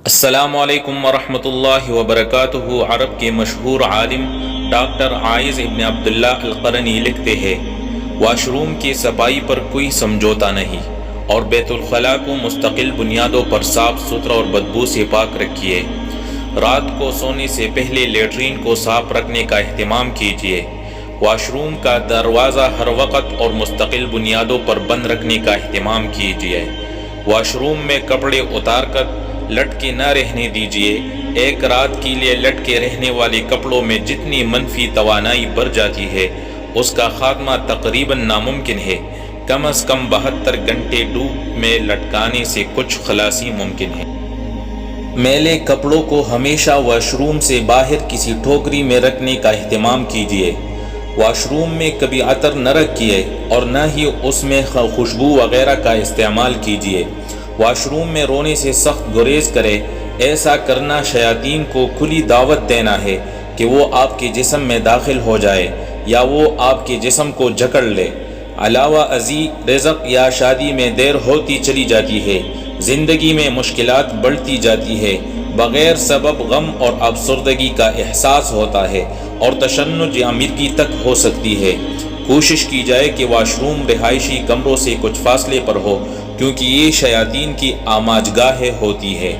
السلام علیکم ورحمۃ اللہ وبرکاتہ۔ عرب کے مشہور عالم ڈاکٹر عائض ابن عبداللہ القرنی لکھتے ہیں، واش روم کی صفائی پر کوئی سمجھوتا نہیں اور بیت الخلاء کو مستقل بنیادوں پر صاف ستھرا اور بدبو سے پاک رکھیے۔ رات کو سونے سے پہلے لیٹرین کو صاف رکھنے کا اہتمام کیجیے۔ واش روم کا دروازہ ہر وقت اور مستقل بنیادوں پر بند رکھنے کا اہتمام کیجیے۔ واش روم میں کپڑے اتار کر لٹکے نہ رہنے دیجیے۔ ایک رات کے لیے لٹکے رہنے والے کپڑوں میں جتنی منفی توانائی بڑھ جاتی ہے اس کا خاتمہ تقریباً ناممکن ہے۔ کم از کم 72 گھنٹے ڈوب میں لٹکانے سے کچھ خلاصی ممکن ہے۔ میلے کپڑوں کو ہمیشہ واش روم سے باہر کسی ٹوکری میں رکھنے کا اہتمام کیجیے۔ واش روم میں کبھی عطر نہ رکھیے اور نہ ہی اس میں خوشبو وغیرہ کا استعمال کیجیے۔ واش روم میں رونے سے سخت گریز کرے۔ ایسا کرنا شیاطین کو کھلی دعوت دینا ہے کہ وہ آپ کے جسم میں داخل ہو جائے یا وہ آپ کے جسم کو جکڑ لے۔ علاوہ ازیں رزق یا شادی میں دیر ہوتی چلی جاتی ہے، زندگی میں مشکلات بڑھتی جاتی ہے، بغیر سبب غم اور افسردگی کا احساس ہوتا ہے اور تشنج یا مرگی تک ہو سکتی ہے۔ کوشش کی جائے کہ واش روم رہائشی کمروں سے کچھ فاصلے پر ہو، کیونکہ یہ شیاطین کی آماج گاہ ہوتی ہے۔